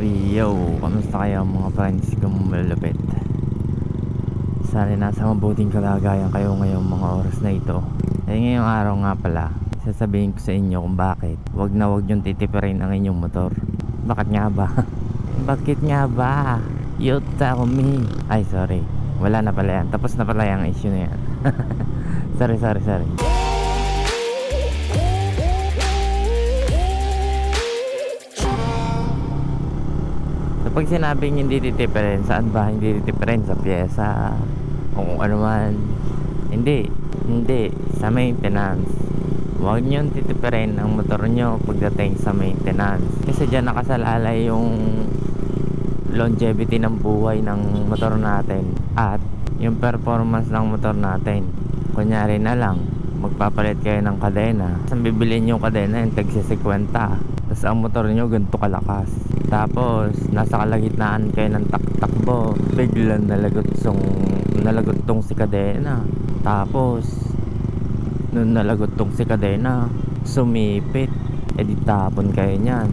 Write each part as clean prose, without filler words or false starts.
Yo, kamusta kayo mga friends kong malulupit? Sana nasa mabuting kalagayan kayo ngayong mga oras na ito. Ngayong araw nga pala, sasabihin ko sa inyo kung bakit wag na wag niyong titipirin ang inyong motor. Bakit nga ba? Bakit nga ba? You tell me. Ay sorry, wala na pala yan. Tapos na pala yung issue na yan. Sorry. Pag sinabing hindi titipirin, saan ba hindi titipirin? Sa pyesa o kung ano man. Hindi sa maintenance. Huwag nyo titipirin ang motor nyo pagdating sa maintenance, kasi dyan nakasalalay yung longevity ng buhay ng motor natin at yung performance ng motor natin. Kunyari na lang, magpapalit kayo ng kadena, saan bibilin yung kadena yung tagsisikwentas, tapos ang motor nyo ganito kalakas, tapos nasa kalagitnaan kayo ng takbo, biglang nalagot tong si kadena, tapos nung nalagot tong si kadena sumipit, edi tapon kayo nyan,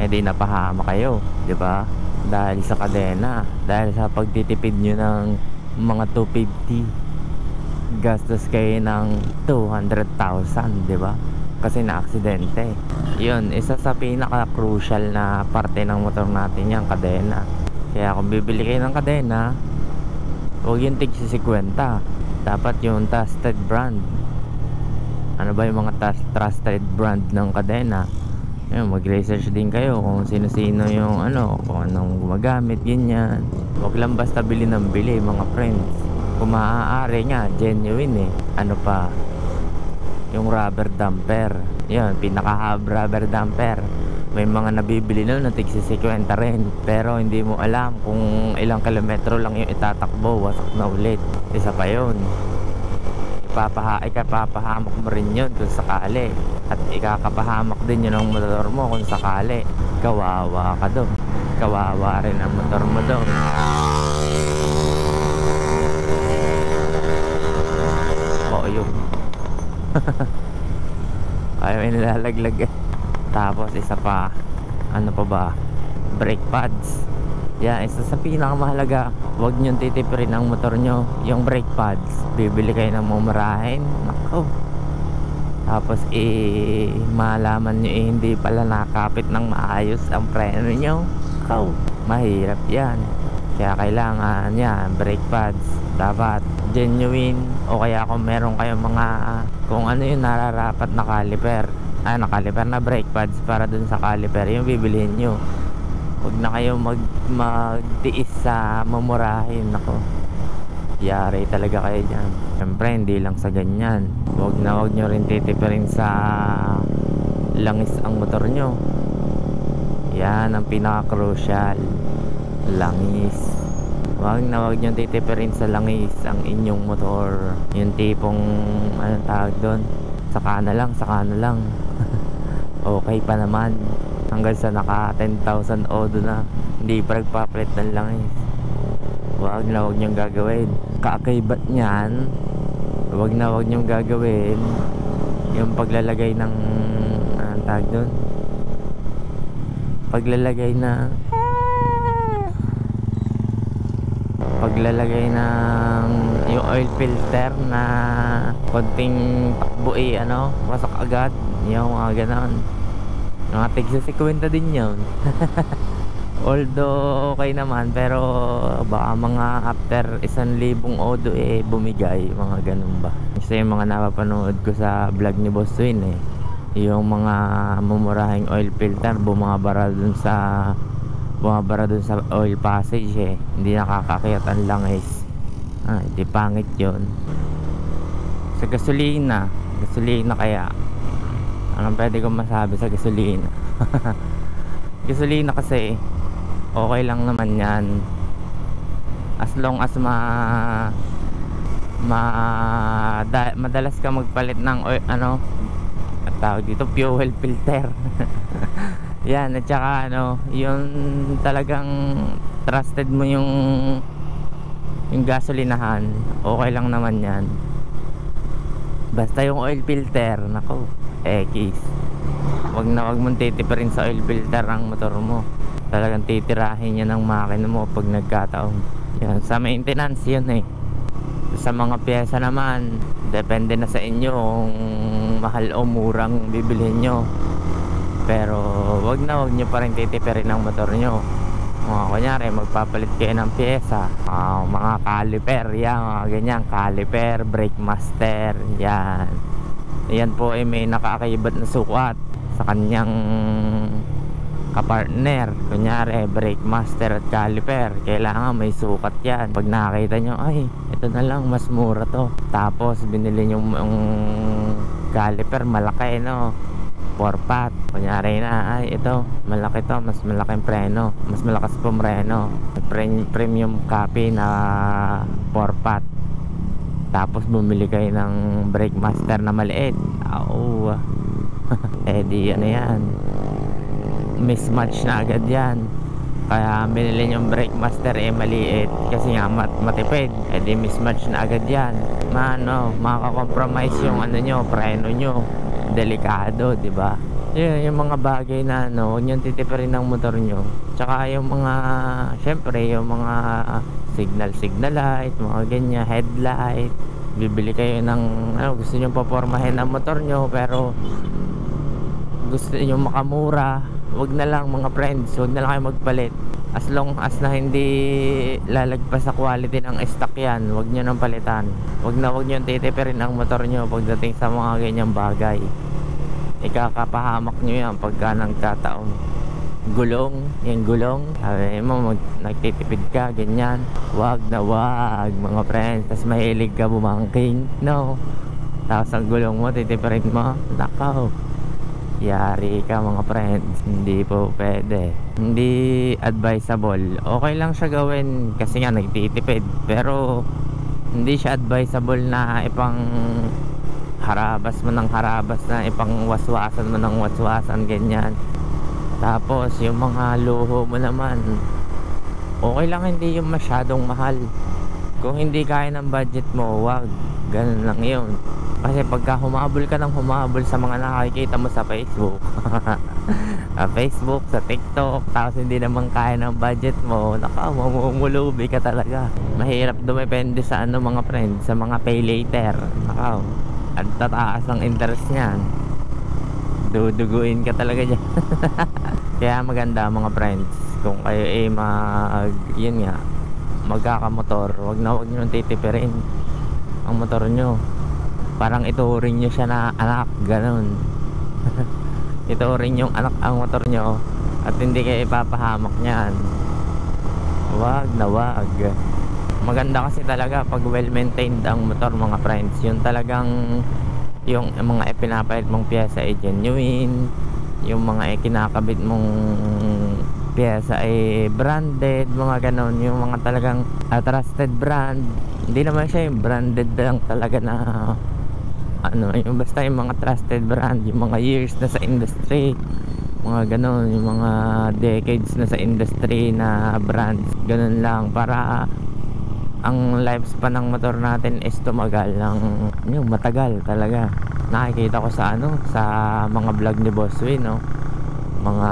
edi napahama kayo, di ba? Dahil sa kadena, dahil sa pagtitipid nyo ng mga 250, gastos kayo ng 200,000, di ba? Kasi na-aksidente. Yun, isa sa pinaka-crucial na parte ng motor natin yung kadena. Kaya kung bibili kayo ng kadena, huwag yung tig 50. Dapat yung trusted brand. Ano ba yung mga trusted brand ng kadena? Yun, mag-research din kayo kung sino-sino yung kung anong gumagamit, ganyan. Huwag lang basta bili ng bili, mga friends. Kung maaari nga, genuine ano pa, yung rubber damper. Yun, pinaka-hub rubber damper. May mga nabibili nun na tig-50 rin, pero hindi mo alam kung ilang kilometro lang yung itatakbo, wasak na ulit. Isa pa yun, ikapapahamak mo rin yun kung sakali, at ikakapahamak din yun ang motor mo kung sakali. Kawawa ka doon, kawawa rin ang motor mo doon. Yung ayaw may nilalaglag eh. Tapos isa pa, ano pa ba, brake pads. Yan, isa sa pinakamahalaga, huwag nyo titipirin ang motor nyo, yung brake pads. Bibili kayo ng mumurahin, nako, tapos malaman nyo hindi pala nakapit ng maayos ang preno nyo, nako, mahirap yan. Kaya kailangan yan, brake pads dapat genuine, o kaya kung meron kayong mga kung ano yung nararapat na caliper, nakaliper na brake pads para dun sa caliper, yung bibilihin nyo. Huwag na kayo magtiis sa mamurahin, nako, yari talaga kayo dyan. Siyempre hindi lang sa ganyan, huwag nyo rin titipirin sa langis ang motor nyo. Yan ang pinaka-crucial, langis. Huwag nyo titipirin sa langis ang inyong motor. Yung tipong anong tawag doon, saka na lang okay pa naman, hanggang sa naka 10,000 odo na hindi pa nagpapalit ng langis. Huwag nyong gagawin. Kakaibat nyan, huwag nyong gagawin yung paglalagay ng anong tawag doon, paglalagay ng yung oil filter na konting takbo wasak agad, yung mga ganon. Mga tig-50 din yun. Although okay naman, pero baka mga after 1,000 odo bumigay, mga ganun ba. Kasi yung mga napapanood ko sa vlog ni Boss Twin yung mga mumurahing oil filter bumabara dun sa oil passage hindi nakakakiyat ang langis. Hindi pangit yun. Sa gasolina kaya anong pwede kong masabi sa gasolina? Gasolina kasi okay lang naman yan as long as madalas ka magpalit ng at tawag dito, fuel filter. Yan, at saka yung talagang trusted mo yung gasolinahan, okay lang naman yan. Basta yung oil filter, nako, X. Wag mong titipirin sa oil filter ang motor mo. Talagang titirahin niya ng makina mo pag nagkataon. Yan, sa maintenance yun eh. Sa mga pyesa naman, depende na sa inyo kung mahal o murang bibilhin nyo. Pero wag nyo pa rin titipirin ng motor nyo. Kunyari magpapalit kayo ng pyesa, mga caliper, yan, mga ganyan, caliper, brake master, yan. Yan po ay may nakakaibat na sukat sa kanyang kapartner. Kunyari brake master at caliper, kailangan may sukat yan. Pag nakita nyo, ay ito na lang, mas mura to, tapos binili nyo yung caliper malaki, no, 4-pot. Kunyari na, ay ito malaki to, mas malaking preno, mas malakas preno, premium copy na 4-pot. Tapos bumili kayo ng brake master na maliit, eh di ano yan, mismatch na agad yan. Kaya binili yung brake master eh maliit kasi nga matipid, eh di mismatch na agad yan. Makakompromise yung ano nyo, preno nyo, delikado, di ba? Yung mga bagay na huwag nyo titipirin ng motor nyo. Tsaka yung mga, syempre yung mga signal light, mga ganyan, headlight. Bibili kayo ng gusto nyo papormahin ng motor nyo, pero gusto nyo makamura, wag na lang mga friends, wag na lang kayo magpalit. As long as na hindi lalagpas sa quality ng stock yan, wag nyo nang palitan. Wag nyo titipirin ang motor nyo pagdating sa mga ganyang bagay. Ikakapahamak nyo yan pagka nagkataon. Yung gulong, sabi mo nagtitipid ka, ganyan, wag na wag mga friends. Tas mahilig ka bumangking, no, tapos ang gulong mo titipirin mo, nakaw, yari ka mga friends. Hindi po pwede, hindi advisable. Okay lang siya gawin kasi nga nagtitipid, pero hindi siya advisable na ipang harabas mo ng harabas, na ipang waswasan mo ng waswasan, ganyan. Tapos yung mga luho mo naman, okay lang hindi yung masyadong mahal. Kung hindi kaya ng budget mo, wag, ganun lang yun. Kasi pagka humabol ka ng humabol sa mga nakikita mo sa Facebook Facebook, sa TikTok, tapos hindi naman kaya ng budget mo, mamumulubi ka talaga. Mahirap dumepende sa mga friends, sa mga pay later. At tataas ang interest niyan, duduguin ka talaga dyan. Kaya maganda mga friends, kung kayo ay magkakamotor, wag nyo titipirin ang motor nyo. Parang ituring nyo siya na anak, ganun. Ituring yung anak ang motor nyo, at hindi kayo ipapahamak nyan. Wag na wag. Maganda kasi talaga pag well maintained ang motor mga friends. Yun talagang yung mga ipinapalit mong pyesa ay genuine, yung mga kinakabit mong pyesa ay branded, mga ganon. Yung mga talagang trusted brand. Hindi naman siya yung branded lang talaga na yung basta yung mga trusted brand, yung mga years na sa industry, mga ganon, yung mga decades na sa industry na brands, ganon lang, para ang lifespan ng motor natin is tumagal ng matagal talaga. Nakikita ko sa sa mga vlog ni Boss Win, mga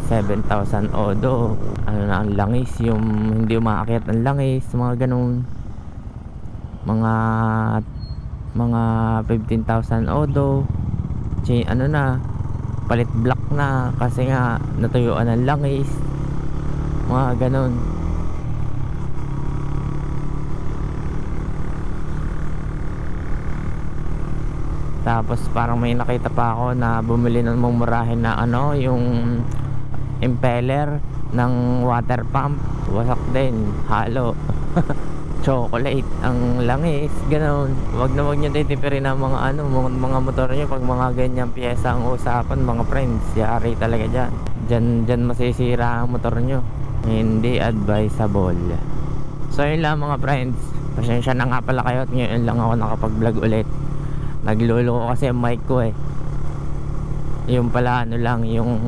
7,000 odo, na ang langis, yung hindi umaakyat ang langis, mga ganun, mga 15,000 odo, palit block na kasi nga natuyuan ang langis, mga ganun. Tapos parang may nakita pa ako na bumili ng mumurahin na yung impeller ng water pump, wasak din, halo. Chocolate ang langis, ganoon. Wag nyo titipirin ang mga mga motor nyo pag mga ganyang pyesa ang usapan mga friends. Yari talaga dyan masisira ang motor nyo. Hindi advisable. So yun lang mga friends, pasensya na nga pala kayo at ngayon lang ako nakapag-vlog ulit. Nagluluko ko kasi ang mic ko yung pala yung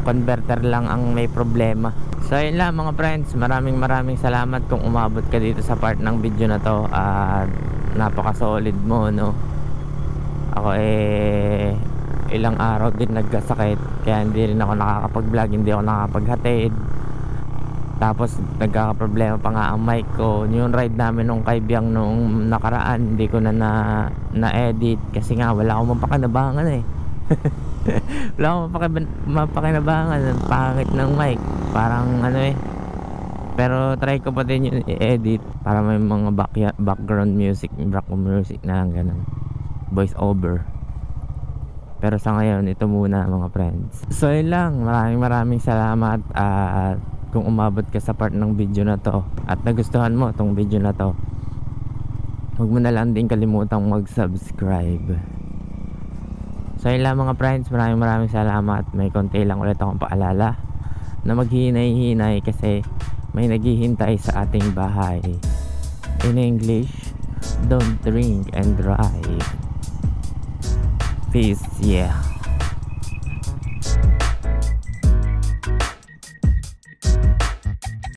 converter lang ang may problema. So yun lang mga friends, maraming salamat kung umabot ka dito sa part ng video na to. Napaka solid mo, Ako ilang araw din nagkasakit, kaya hindi rin ako nakakapag-vlog, hindi ako nakakapaghatid. Tapos nagkakaproblema pa nga ang mic ko. Yung ride namin nung kay Biang nung nakaraan, hindi ko na edit kasi nga wala akong mapakinabangan eh. Wala akong mapakinabangan, ang pangit ng mic, parang ano eh. Pero try ko pa din yung i-edit para may mga background music na ganun, voice over. Pero sa ngayon, ito muna mga friends. So yun lang, maraming salamat. At kung umabot ka sa part ng video na to at nagustuhan mo tong video na to, huwag mo na lang din kalimutang mag-subscribe. So yun lang mga friends, maraming salamat. May konti lang ulit akong paalala na maghinay-hinay kasi may naghihintay sa ating bahay. In English, don't drink and drive. Peace, yeah.